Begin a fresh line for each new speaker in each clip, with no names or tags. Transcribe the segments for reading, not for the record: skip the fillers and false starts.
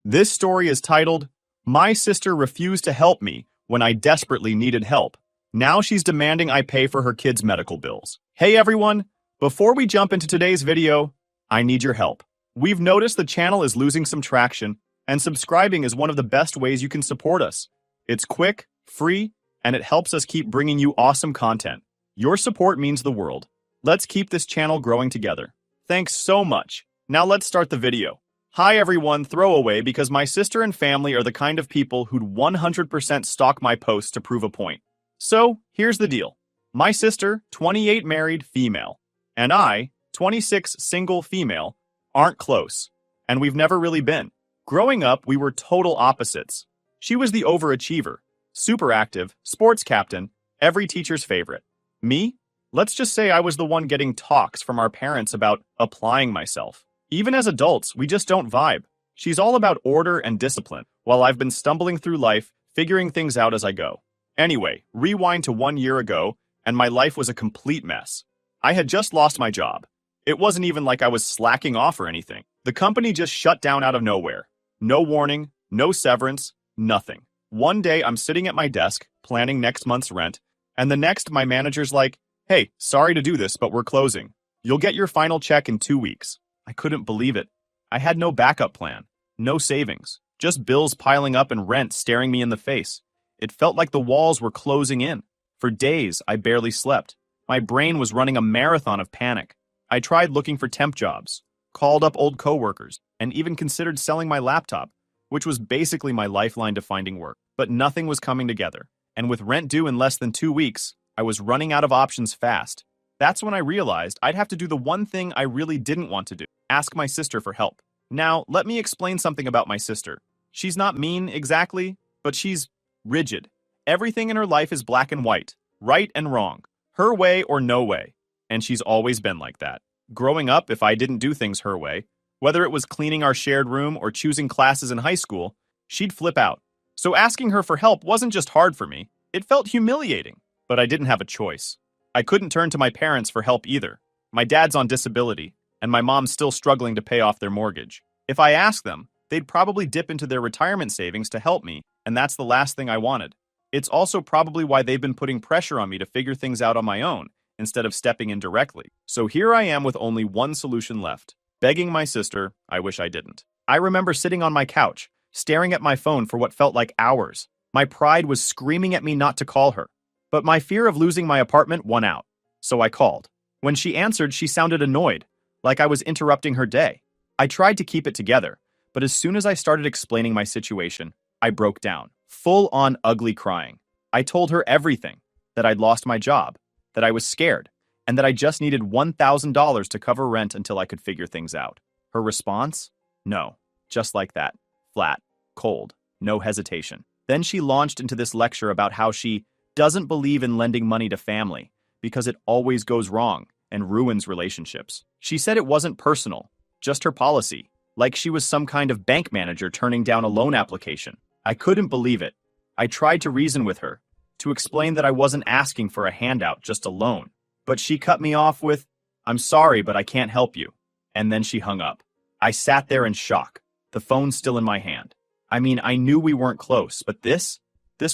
This story is titled, My Sister Refused to Help Me When I Desperately Needed Help. Now she's demanding I pay for her kids' medical bills. Hey everyone, before we jump into today's video, I need your help. We've noticed the channel is losing some traction, and subscribing is one of the best ways you can support us. It's quick, free, and it helps us keep bringing you awesome content. Your support means the world. Let's keep this channel growing together. Thanks so much. Now let's start the video. Hi everyone, throwaway because my sister and family are the kind of people who'd 100% stalk my posts to prove a point. So, here's the deal. My sister, 28 married female, and I, 26 single female, aren't close, and we've never really been. Growing up, we were total opposites. She was the overachiever, super active, sports captain, every teacher's favorite. Me? Let's just say I was the one getting talks from our parents about applying myself. Even as adults, we just don't vibe. She's all about order and discipline, while I've been stumbling through life, figuring things out as I go. Anyway, rewind to 1 year ago, and my life was a complete mess. I had just lost my job. It wasn't even like I was slacking off or anything. The company just shut down out of nowhere. No warning, no severance, nothing. One day, I'm sitting at my desk, planning next month's rent, and the next, my manager's like, "Hey, sorry to do this, but we're closing. You'll get your final check in 2 weeks." I couldn't believe it. I had no backup plan, no savings, just bills piling up and rent staring me in the face. It felt like the walls were closing in. For days, I barely slept. My brain was running a marathon of panic. I tried looking for temp jobs, called up old coworkers, and even considered selling my laptop, which was basically my lifeline to finding work. But nothing was coming together. And with rent due in less than 2 weeks, I was running out of options fast. That's when I realized I'd have to do the one thing I really didn't want to do, ask my sister for help. Now, let me explain something about my sister. She's not mean exactly, but she's rigid. Everything in her life is black and white, right and wrong, her way or no way, and she's always been like that. Growing up, if I didn't do things her way, whether it was cleaning our shared room or choosing classes in high school, she'd flip out. So asking her for help wasn't just hard for me, it felt humiliating, but I didn't have a choice. I couldn't turn to my parents for help either. My dad's on disability, and my mom's still struggling to pay off their mortgage. If I asked them, they'd probably dip into their retirement savings to help me, and that's the last thing I wanted. It's also probably why they've been putting pressure on me to figure things out on my own, instead of stepping in directly. So here I am with only one solution left. Begging my sister, I wish I didn't. I remember sitting on my couch, staring at my phone for what felt like hours. My pride was screaming at me not to call her. But my fear of losing my apartment won out, so I called. When she answered, she sounded annoyed, like I was interrupting her day. I tried to keep it together, but as soon as I started explaining my situation, I broke down, full-on ugly crying. I told her everything, that I'd lost my job, that I was scared, and that I just needed $1,000 to cover rent until I could figure things out. Her response? No, just like that, flat, cold, no hesitation. Then she launched into this lecture about how she doesn't believe in lending money to family because it always goes wrong and ruins relationships. She said it wasn't personal, just her policy, like she was some kind of bank manager turning down a loan application. I couldn't believe it. I tried to reason with her, to explain that I wasn't asking for a handout, just a loan. But she cut me off with, "I'm sorry, but I can't help you." And then she hung up. I sat there in shock, the phone still in my hand. I mean, I knew we weren't close, but this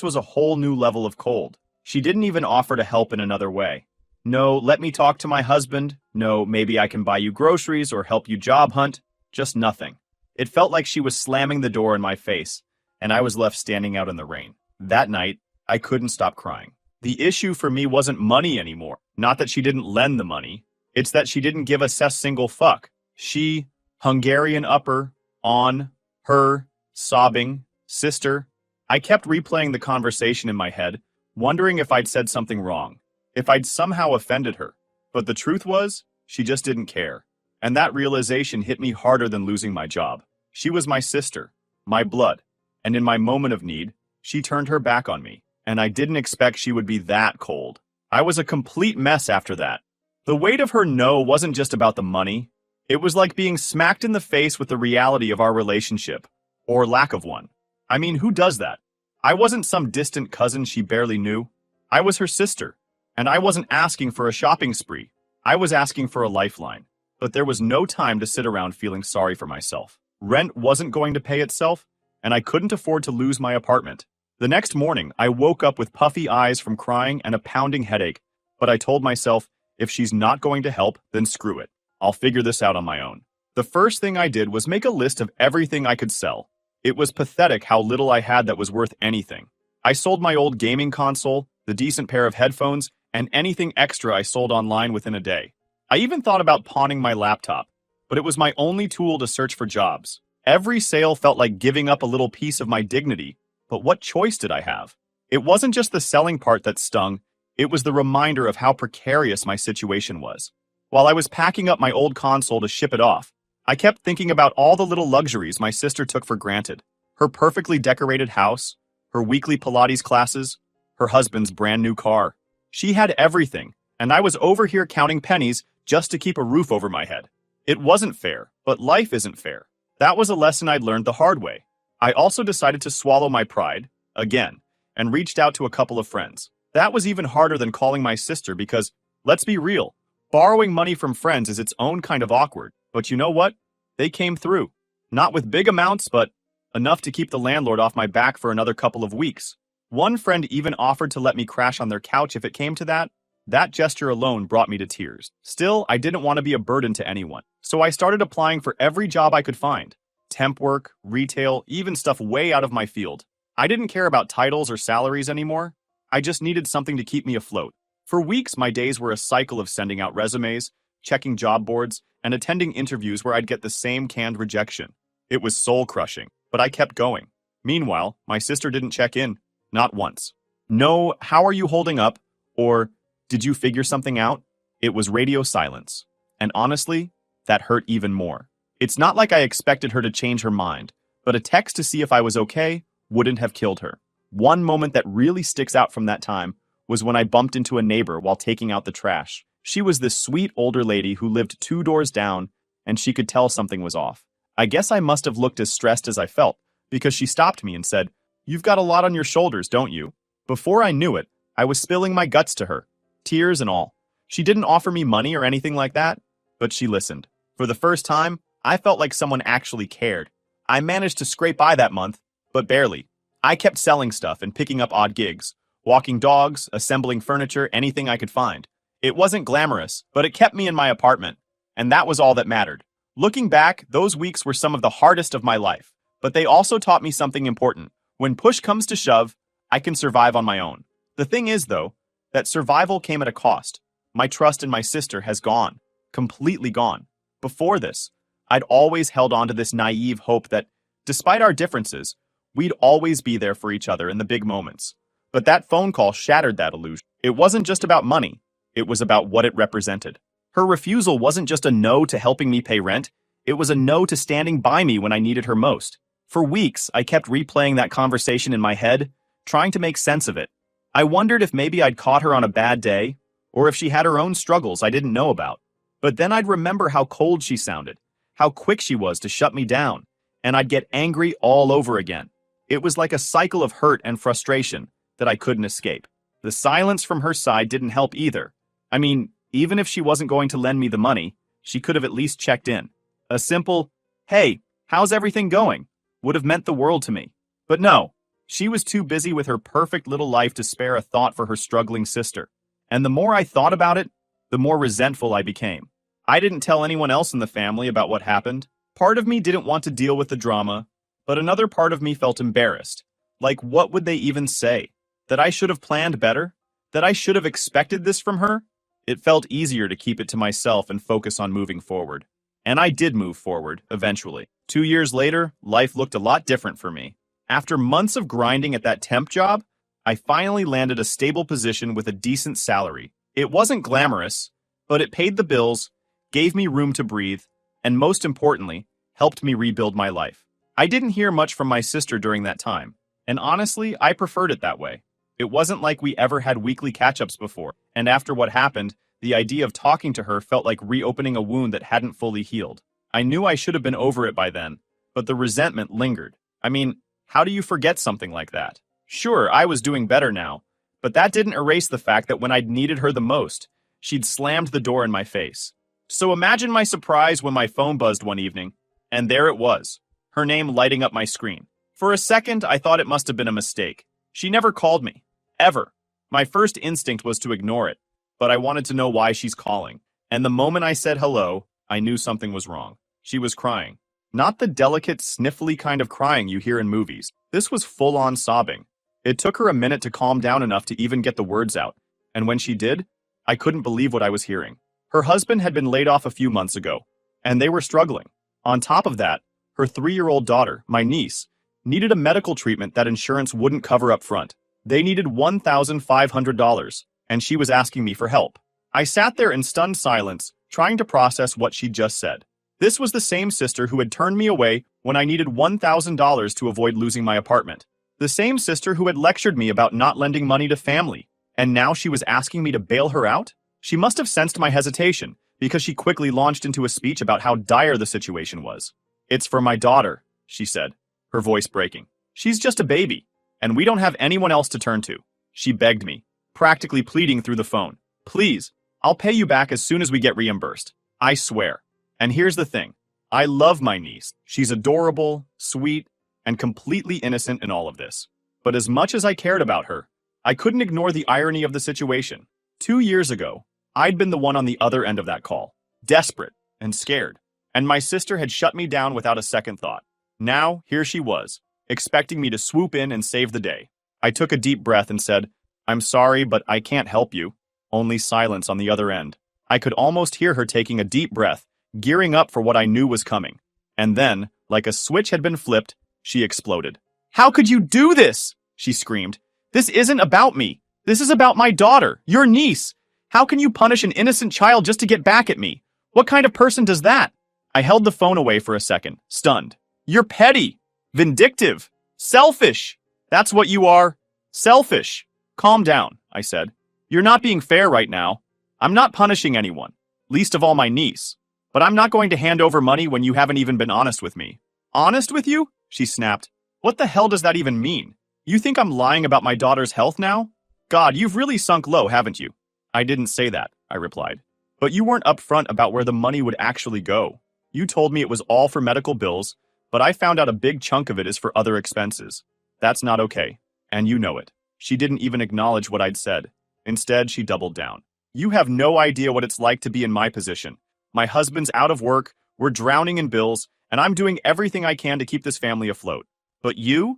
was a whole new level of cold. She didn't even offer to help in another way. No, let me talk to my husband. No, maybe I can buy you groceries or help you job hunt. Just nothing. It felt like she was slamming the door in my face, and I was left standing out in the rain. That night, I couldn't stop crying. The issue for me wasn't money anymore. Not that she didn't lend the money. It's that she didn't give a single fuck. She, Hungarian upper, on, her, sobbing, sister. I kept replaying the conversation in my head, wondering if I'd said something wrong, if I'd somehow offended her. But the truth was, she just didn't care. And that realization hit me harder than losing my job. She was my sister, my blood, and in my moment of need, she turned her back on me, and I didn't expect she would be that cold. I was a complete mess after that. The weight of her no wasn't just about the money. It was like being smacked in the face with the reality of our relationship, or lack of one. I mean, who does that? I wasn't some distant cousin she barely knew. I was her sister, and I wasn't asking for a shopping spree. I was asking for a lifeline. But there was no time to sit around feeling sorry for myself. Rent wasn't going to pay itself, and I couldn't afford to lose my apartment. The next morning, I woke up with puffy eyes from crying and a pounding headache, but I told myself, if she's not going to help, then screw it. I'll figure this out on my own. The first thing I did was make a list of everything I could sell. It was pathetic how little I had that was worth anything. I sold my old gaming console, the decent pair of headphones, and anything extra I sold online within a day. I even thought about pawning my laptop, but it was my only tool to search for jobs. Every sale felt like giving up a little piece of my dignity, but what choice did I have? It wasn't just the selling part that stung, it was the reminder of how precarious my situation was. While I was packing up my old console to ship it off, I kept thinking about all the little luxuries my sister took for granted. Her perfectly decorated house, her weekly Pilates classes, her husband's brand new car. She had everything, and I was over here counting pennies just to keep a roof over my head. It wasn't fair, but life isn't fair. That was a lesson I'd learned the hard way. I also decided to swallow my pride, again, and reached out to a couple of friends. That was even harder than calling my sister because, let's be real, borrowing money from friends is its own kind of awkward. But you know what? They came through. Not with big amounts, but enough to keep the landlord off my back for another couple of weeks. One friend even offered to let me crash on their couch if it came to that. That gesture alone brought me to tears. Still, I didn't want to be a burden to anyone, so I started applying for every job I could find. Temp work, retail, even stuff way out of my field. I didn't care about titles or salaries anymore. I just needed something to keep me afloat. For weeks, my days were a cycle of sending out resumes, checking job boards, and attending interviews where I'd get the same canned rejection. It was soul-crushing, but I kept going. Meanwhile, my sister didn't check in. Not once. No, how are you holding up? Or, did you figure something out? It was radio silence. And honestly, that hurt even more. It's not like I expected her to change her mind, but a text to see if I was okay wouldn't have killed her. One moment that really sticks out from that time was when I bumped into a neighbor while taking out the trash. She was this sweet older lady who lived 2 doors down, and she could tell something was off. I guess I must have looked as stressed as I felt, because she stopped me and said, "You've got a lot on your shoulders, don't you?" Before I knew it, I was spilling my guts to her, tears and all. She didn't offer me money or anything like that, but she listened. For the first time, I felt like someone actually cared. I managed to scrape by that month, but barely. I kept selling stuff and picking up odd gigs, walking dogs, assembling furniture, anything I could find. It wasn't glamorous, but it kept me in my apartment, and that was all that mattered. Looking back, those weeks were some of the hardest of my life, but they also taught me something important. When push comes to shove, I can survive on my own. The thing is, though, that survival came at a cost. My trust in my sister has gone, completely gone. Before this, I'd always held on to this naive hope that, despite our differences, we'd always be there for each other in the big moments. But that phone call shattered that illusion. It wasn't just about money. It was about what it represented. Her refusal wasn't just a no to helping me pay rent. It was a no to standing by me when I needed her most. For weeks, I kept replaying that conversation in my head, trying to make sense of it. I wondered if maybe I'd caught her on a bad day, or if she had her own struggles I didn't know about. But then I'd remember how cold she sounded, how quick she was to shut me down, and I'd get angry all over again. It was like a cycle of hurt and frustration that I couldn't escape. The silence from her side didn't help either. I mean, even if she wasn't going to lend me the money, she could have at least checked in. A simple, "Hey, how's everything going?" would have meant the world to me. But no, she was too busy with her perfect little life to spare a thought for her struggling sister. And the more I thought about it, the more resentful I became. I didn't tell anyone else in the family about what happened. Part of me didn't want to deal with the drama, but another part of me felt embarrassed. Like, what would they even say? That I should have planned better? That I should have expected this from her? It felt easier to keep it to myself and focus on moving forward. And I did move forward, eventually. 2 years later, life looked a lot different for me. After months of grinding at that temp job, I finally landed a stable position with a decent salary. It wasn't glamorous, but it paid the bills, gave me room to breathe, and most importantly, helped me rebuild my life. I didn't hear much from my sister during that time, and honestly, I preferred it that way. It wasn't like we ever had weekly catch-ups before, and after what happened, the idea of talking to her felt like reopening a wound that hadn't fully healed. I knew I should have been over it by then, but the resentment lingered. I mean, how do you forget something like that? Sure, I was doing better now, but that didn't erase the fact that when I'd needed her the most, she'd slammed the door in my face. So imagine my surprise when my phone buzzed one evening, and there it was. her name lighting up my screen. For a second, I thought it must have been a mistake. She never called me. Ever. My first instinct was to ignore it, but I wanted to know why she's calling. And the moment I said hello, I knew something was wrong. She was crying. Not the delicate, sniffly kind of crying you hear in movies. This was full-on sobbing. It took her a minute to calm down enough to even get the words out, and when she did, I couldn't believe what I was hearing. Her husband had been laid off a few months ago, and they were struggling. On top of that, her 3-year-old daughter, my niece, needed a medical treatment that insurance wouldn't cover up front. They needed $1,500, and she was asking me for help. I sat there in stunned silence, trying to process what she'd just said. This was the same sister who had turned me away when I needed $1,000 to avoid losing my apartment. The same sister who had lectured me about not lending money to family, and now she was asking me to bail her out? She must have sensed my hesitation, because she quickly launched into a speech about how dire the situation was. "It's for my daughter," she said, her voice breaking. "She's just a baby, and we don't have anyone else to turn to." She begged me, practically pleading through the phone. "Please, I'll pay you back as soon as we get reimbursed. I swear." And here's the thing. I love my niece. She's adorable, sweet, and completely innocent in all of this. But as much as I cared about her, I couldn't ignore the irony of the situation. 2 years ago, I'd been the one on the other end of that call, desperate and scared, and my sister had shut me down without a second thought. Now, here she was, expecting me to swoop in and save the day. I took a deep breath and said, "I'm sorry, but I can't help you." Only silence on the other end. I could almost hear her taking a deep breath, gearing up for what I knew was coming. And then, like a switch had been flipped, she exploded. "How could you do this?" she screamed. "This isn't about me. This is about my daughter, your niece. How can you punish an innocent child just to get back at me? What kind of person does that?" I held the phone away for a second, stunned. "You're petty, vindictive, selfish. That's what you are. Selfish." "Calm down," I said. "You're not being fair right now. I'm not punishing anyone, least of all my niece. But I'm not going to hand over money when you haven't even been honest with me." "Honest with you?" she snapped. "What the hell does that even mean? You think I'm lying about my daughter's health now? God, you've really sunk low, haven't you?" "I didn't say that," I replied. "But you weren't upfront about where the money would actually go. You told me it was all for medical bills, but I found out a big chunk of it is for other expenses. That's not okay, and you know it." She didn't even acknowledge what I'd said. Instead, she doubled down. "You have no idea what it's like to be in my position. My husband's out of work, we're drowning in bills, and I'm doing everything I can to keep this family afloat. But you're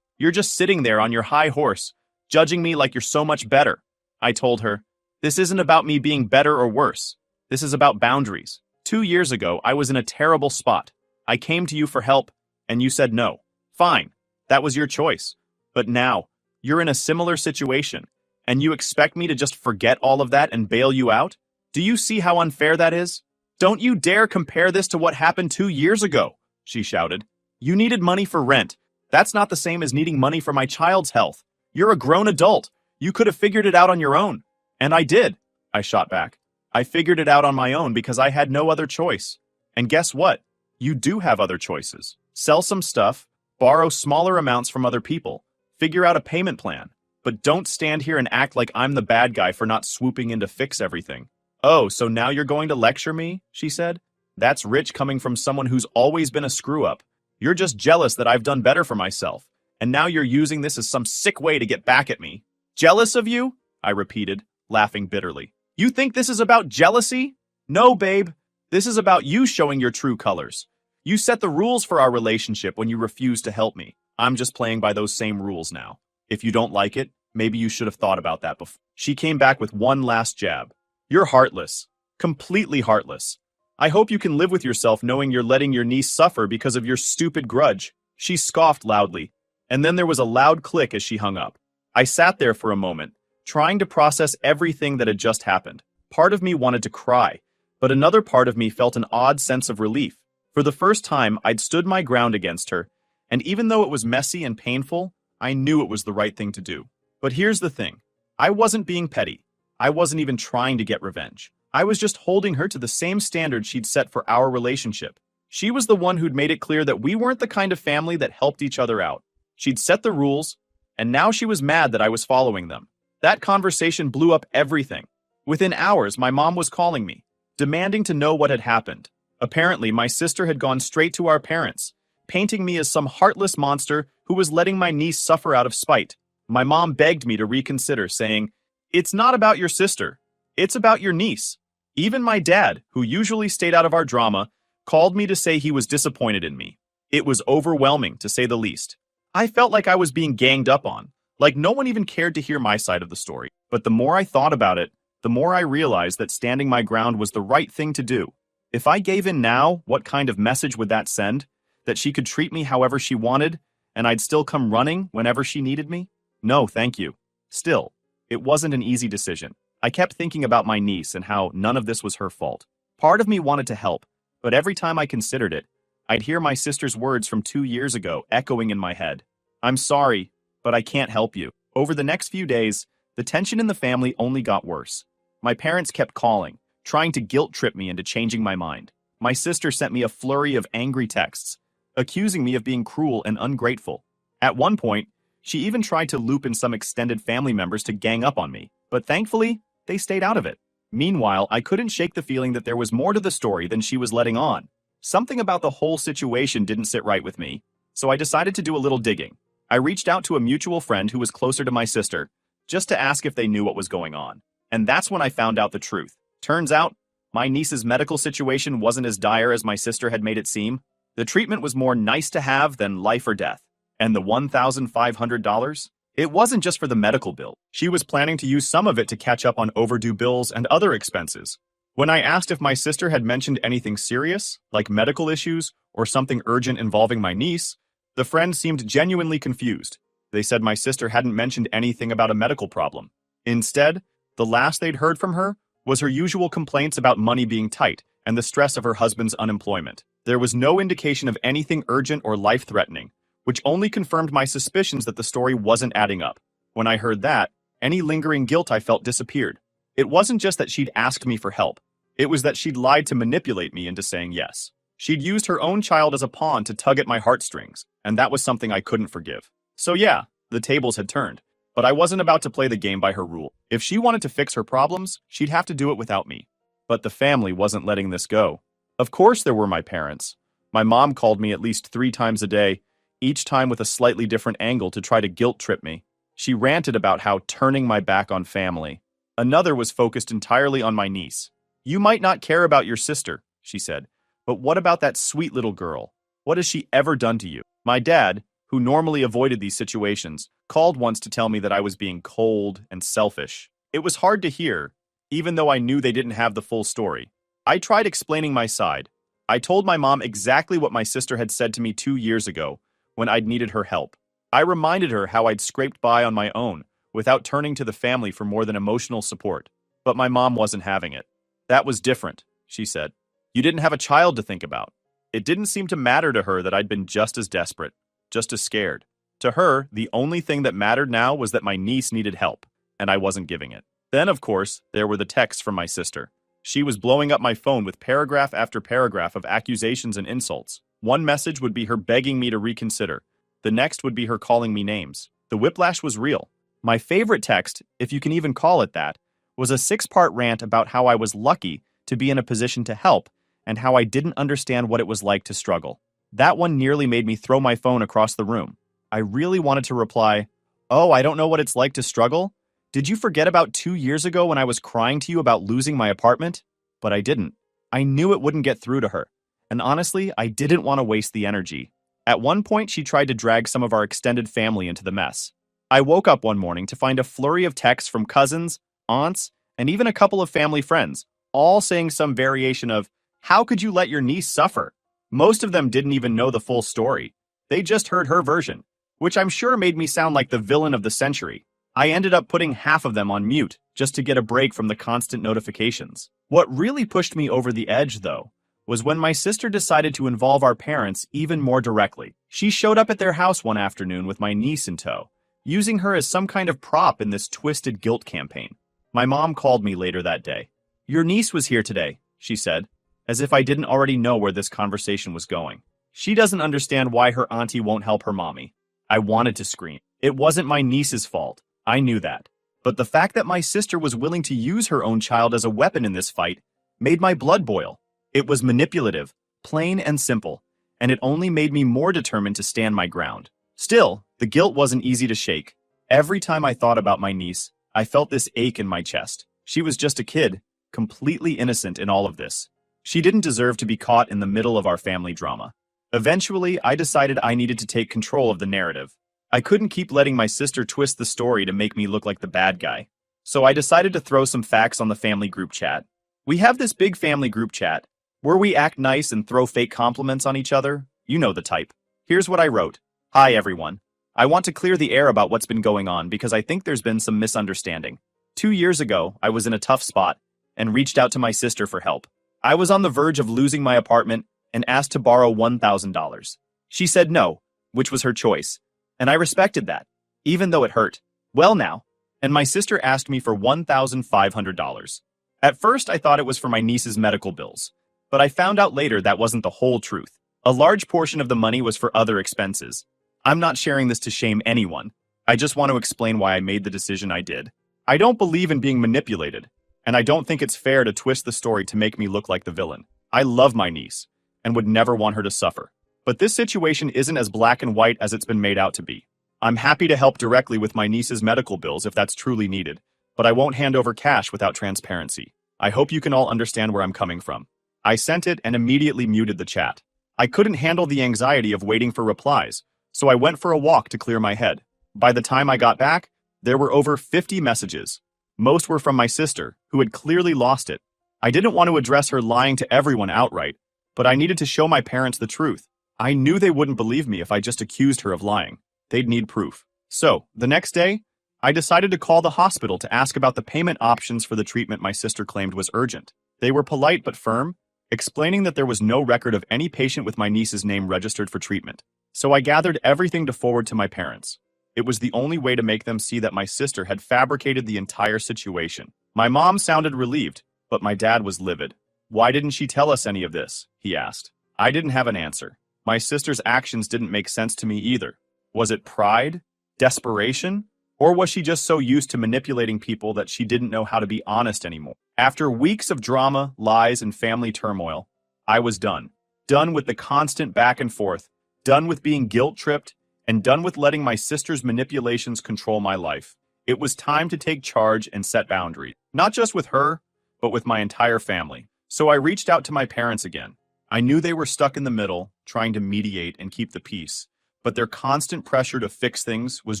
just sitting there on your high horse, judging me like you're so much better." I told her, "This isn't about me being better or worse. This is about boundaries. 2 years ago, I was in a terrible spot. I came to you for help, and you said no. Fine, that was your choice. But now, you're in a similar situation, and you expect me to just forget all of that and bail you out? Do you see how unfair that is? Don't you dare compare this to what happened 2 years ago," she shouted. "You needed money for rent. That's not the same as needing money for my child's health. You're a grown adult. You could have figured it out on your own." "And I did," I shot back. "I figured it out on my own because I had no other choice. And guess what? You do have other choices. Sell some stuff, borrow smaller amounts from other people, figure out a payment plan. But don't stand here and act like I'm the bad guy for not swooping in to fix everything." "Oh, so now you're going to lecture me?" she said. "That's rich coming from someone who's always been a screw-up. You're just jealous that I've done better for myself, and now you're using this as some sick way to get back at me." "Jealous of you?" I repeated, laughing bitterly. "You think this is about jealousy? No, babe. This is about you showing your true colors. You set the rules for our relationship when you refused to help me. I'm just playing by those same rules now. If you don't like it, maybe you should have thought about that before." She came back with one last jab. "You're heartless. Completely heartless. I hope you can live with yourself knowing you're letting your niece suffer because of your stupid grudge." She scoffed loudly, and then there was a loud click as she hung up. I sat there for a moment, trying to process everything that had just happened. Part of me wanted to cry, but another part of me felt an odd sense of relief. For the first time, I'd stood my ground against her, and even though it was messy and painful, I knew it was the right thing to do. But here's the thing. I wasn't being petty. I wasn't even trying to get revenge. I was just holding her to the same standard she'd set for our relationship. She was the one who'd made it clear that we weren't the kind of family that helped each other out. She'd set the rules, and now she was mad that I was following them. That conversation blew up everything. Within hours, my mom was calling me, demanding to know what had happened. Apparently, my sister had gone straight to our parents, painting me as some heartless monster who was letting my niece suffer out of spite. My mom begged me to reconsider, saying, "It's not about your sister. It's about your niece." Even my dad, who usually stayed out of our drama, called me to say he was disappointed in me. It was overwhelming, to say the least. I felt like I was being ganged up on, like no one even cared to hear my side of the story. But the more I thought about it, the more I realized that standing my ground was the right thing to do. If I gave in now, what kind of message would that send? That she could treat me however she wanted, and I'd still come running whenever she needed me? No, thank you. Still, it wasn't an easy decision. I kept thinking about my niece and how none of this was her fault. Part of me wanted to help, but every time I considered it, I'd hear my sister's words from 2 years ago echoing in my head. "I'm sorry, but I can't help you." Over the next few days, the tension in the family only got worse. My parents kept calling, trying to guilt-trip me into changing my mind. My sister sent me a flurry of angry texts, accusing me of being cruel and ungrateful. At one point, she even tried to loop in some extended family members to gang up on me, but thankfully, they stayed out of it. Meanwhile, I couldn't shake the feeling that there was more to the story than she was letting on. Something about the whole situation didn't sit right with me, so I decided to do a little digging. I reached out to a mutual friend who was closer to my sister, just to ask if they knew what was going on. And that's when I found out the truth. Turns out, my niece's medical situation wasn't as dire as my sister had made it seem. The treatment was more nice to have than life or death. And the $1,500? It wasn't just for the medical bill. She was planning to use some of it to catch up on overdue bills and other expenses. When I asked if my sister had mentioned anything serious, like medical issues or something urgent involving my niece, the friend seemed genuinely confused. They said my sister hadn't mentioned anything about a medical problem. Instead, the last they'd heard from her was her usual complaints about money being tight and the stress of her husband's unemployment. There was no indication of anything urgent or life-threatening, which only confirmed my suspicions that the story wasn't adding up. When I heard that, any lingering guilt I felt disappeared. It wasn't just that she'd asked me for help. It was that she'd lied to manipulate me into saying yes. She'd used her own child as a pawn to tug at my heartstrings, and that was something I couldn't forgive. So yeah, the tables had turned. But I wasn't about to play the game by her rule. If she wanted to fix her problems, she'd have to do it without me. But the family wasn't letting this go. Of course there were my parents. My mom called me at least 3 times a day, each time with a slightly different angle to try to guilt-trip me. She ranted about how turning my back on family. Another was focused entirely on my niece. "You might not care about your sister," she said, "but what about that sweet little girl? What has she ever done to you?" My dad, who normally avoided these situations, called once to tell me that I was being cold and selfish. It was hard to hear, even though I knew they didn't have the full story. I tried explaining my side. I told my mom exactly what my sister had said to me 2 years ago, when I'd needed her help. I reminded her how I'd scraped by on my own, without turning to the family for more than emotional support. But my mom wasn't having it. "That was different," she said. "You didn't have a child to think about." It didn't seem to matter to her that I'd been just as desperate, just as scared. To her, the only thing that mattered now was that my niece needed help, and I wasn't giving it. Then, of course, there were the texts from my sister. She was blowing up my phone with paragraph after paragraph of accusations and insults. One message would be her begging me to reconsider. The next would be her calling me names. The whiplash was real. My favorite text, if you can even call it that, was a 6-part rant about how I was lucky to be in a position to help and how I didn't understand what it was like to struggle. That one nearly made me throw my phone across the room. I really wanted to reply, "Oh, I don't know what it's like to struggle? Did you forget about 2 years ago when I was crying to you about losing my apartment?" But I didn't. I knew it wouldn't get through to her. And honestly, I didn't want to waste the energy. At one point, she tried to drag some of our extended family into the mess. I woke up one morning to find a flurry of texts from cousins, aunts, and even a couple of family friends, all saying some variation of, "How could you let your niece suffer?" Most of them didn't even know the full story. They just heard her version, which I'm sure made me sound like the villain of the century. I ended up putting half of them on mute just to get a break from the constant notifications. What really pushed me over the edge, though, was when my sister decided to involve our parents even more directly. She showed up at their house one afternoon with my niece in tow, using her as some kind of prop in this twisted guilt campaign. My mom called me later that day. "Your niece was here today," she said, as if I didn't already know where this conversation was going. "She doesn't understand why her auntie won't help her mommy." I wanted to scream. It wasn't my niece's fault. I knew that. But the fact that my sister was willing to use her own child as a weapon in this fight made my blood boil. It was manipulative, plain and simple, and it only made me more determined to stand my ground. Still, the guilt wasn't easy to shake. Every time I thought about my niece, I felt this ache in my chest. She was just a kid, completely innocent in all of this. She didn't deserve to be caught in the middle of our family drama. Eventually, I decided I needed to take control of the narrative. I couldn't keep letting my sister twist the story to make me look like the bad guy. So I decided to throw some facts on the family group chat. We have this big family group chat, where we act nice and throw fake compliments on each other. You know the type. Here's what I wrote. Hi everyone. I want to clear the air about what's been going on because I think there's been some misunderstanding. 2 years ago, I was in a tough spot and reached out to my sister for help. I was on the verge of losing my apartment and asked to borrow $1,000. She said no, which was her choice, and I respected that, even though it hurt. Well now, and my sister asked me for $1,500. At first, I thought it was for my niece's medical bills, but I found out later that wasn't the whole truth. A large portion of the money was for other expenses. I'm not sharing this to shame anyone. I just want to explain why I made the decision I did. I don't believe in being manipulated, and I don't think it's fair to twist the story to make me look like the villain. I love my niece, and would never want her to suffer. But this situation isn't as black and white as it's been made out to be. I'm happy to help directly with my niece's medical bills if that's truly needed, but I won't hand over cash without transparency. I hope you can all understand where I'm coming from. I sent it and immediately muted the chat. I couldn't handle the anxiety of waiting for replies, so I went for a walk to clear my head. By the time I got back, there were over 50 messages. Most were from my sister, who had clearly lost it. I didn't want to address her lying to everyone outright, but I needed to show my parents the truth. I knew they wouldn't believe me if I just accused her of lying. They'd need proof. So, the next day, I decided to call the hospital to ask about the payment options for the treatment my sister claimed was urgent. They were polite but firm, explaining that there was no record of any patient with my niece's name registered for treatment. So I gathered everything to forward to my parents. It was the only way to make them see that my sister had fabricated the entire situation. My mom sounded relieved, but my dad was livid. Why didn't she tell us any of this? He asked. I didn't have an answer. My sister's actions didn't make sense to me either. Was it pride? Desperation? Or was she just so used to manipulating people that she didn't know how to be honest anymore? After weeks of drama, lies, and family turmoil, I was done. Done with the constant back and forth, done with being guilt-tripped, and done with letting my sister's manipulations control my life. It was time to take charge and set boundaries. Not just with her, but with my entire family. So I reached out to my parents again. I knew they were stuck in the middle, trying to mediate and keep the peace, but their constant pressure to fix things was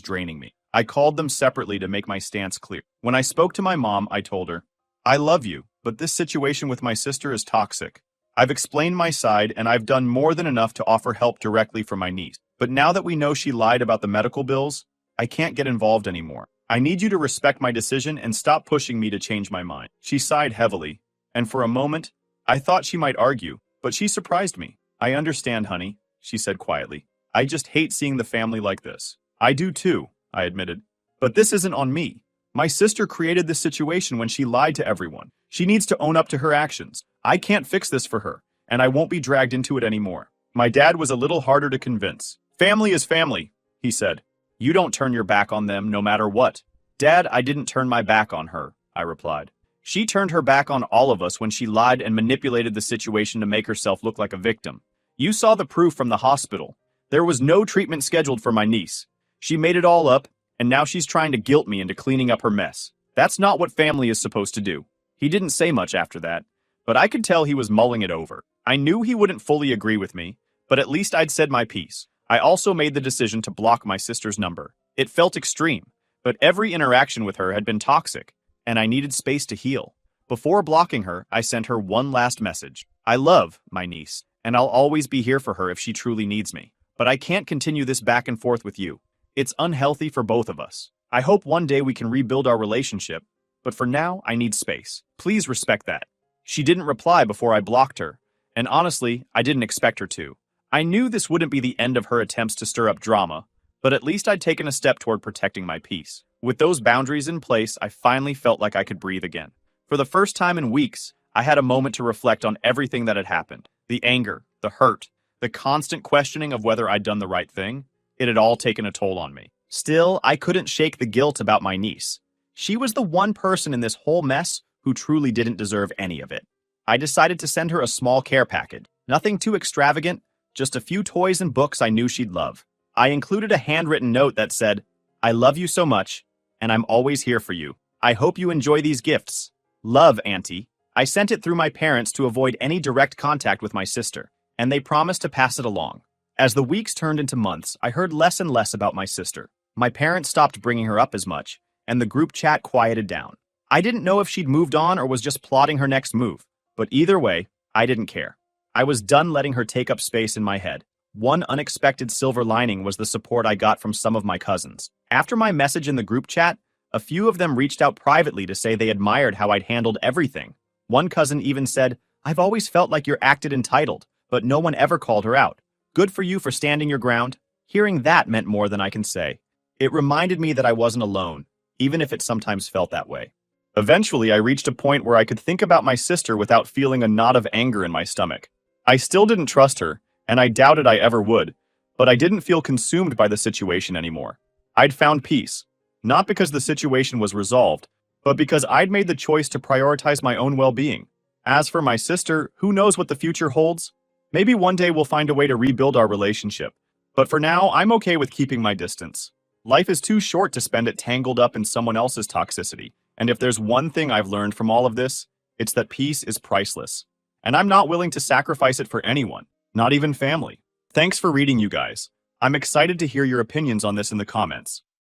draining me. I called them separately to make my stance clear. When I spoke to my mom, I told her, I love you, but this situation with my sister is toxic. I've explained my side, and I've done more than enough to offer help directly for my niece. But now that we know she lied about the medical bills, I can't get involved anymore. I need you to respect my decision and stop pushing me to change my mind. She sighed heavily, and for a moment, I thought she might argue, but she surprised me. I understand, honey, she said quietly. I just hate seeing the family like this. I do too, I admitted. But this isn't on me. My sister created this situation when she lied to everyone. She needs to own up to her actions. I can't fix this for her, and I won't be dragged into it anymore. My dad was a little harder to convince. Family is family, he said. You don't turn your back on them no matter what. Dad, I didn't turn my back on her, I replied. She turned her back on all of us when she lied and manipulated the situation to make herself look like a victim. You saw the proof from the hospital. There was no treatment scheduled for my niece. She made it all up, and now she's trying to guilt me into cleaning up her mess. That's not what family is supposed to do. He didn't say much after that, but I could tell he was mulling it over. I knew he wouldn't fully agree with me, but at least I'd said my piece. I also made the decision to block my sister's number. It felt extreme, but every interaction with her had been toxic, and I needed space to heal. Before blocking her, I sent her one last message. I love my niece, and I'll always be here for her if she truly needs me. But I can't continue this back and forth with you. It's unhealthy for both of us. I hope one day we can rebuild our relationship, but for now, I need space. Please respect that. She didn't reply before I blocked her, and honestly, I didn't expect her to. I knew this wouldn't be the end of her attempts to stir up drama, but at least I'd taken a step toward protecting my peace. With those boundaries in place, I finally felt like I could breathe again. For the first time in weeks, I had a moment to reflect on everything that had happened. The anger, the hurt, the constant questioning of whether I'd done the right thing. It had all taken a toll on me. Still, I couldn't shake the guilt about my niece. She was the one person in this whole mess who truly didn't deserve any of it. I decided to send her a small care package. Nothing too extravagant, just a few toys and books I knew she'd love. I included a handwritten note that said, "I love you so much, and I'm always here for you. I hope you enjoy these gifts. Love, Auntie." I sent it through my parents to avoid any direct contact with my sister, and they promised to pass it along. As the weeks turned into months, I heard less and less about my sister. My parents stopped bringing her up as much, and the group chat quieted down. I didn't know if she'd moved on or was just plotting her next move, but either way, I didn't care. I was done letting her take up space in my head. One unexpected silver lining was the support I got from some of my cousins. After my message in the group chat, a few of them reached out privately to say they admired how I'd handled everything. One cousin even said, "I've always felt like you're acted entitled, but no one ever called her out. Good for you for standing your ground." Hearing that meant more than I can say. It reminded me that I wasn't alone, even if it sometimes felt that way. Eventually, I reached a point where I could think about my sister without feeling a knot of anger in my stomach. I still didn't trust her, and I doubted I ever would, but I didn't feel consumed by the situation anymore. I'd found peace, not because the situation was resolved, but because I'd made the choice to prioritize my own well-being. As for my sister, who knows what the future holds? Maybe one day we'll find a way to rebuild our relationship. But for now, I'm okay with keeping my distance. Life is too short to spend it tangled up in someone else's toxicity. And if there's one thing I've learned from all of this, it's that peace is priceless. And I'm not willing to sacrifice it for anyone, not even family. Thanks for reading, you guys. I'm excited to hear your opinions on this in the comments.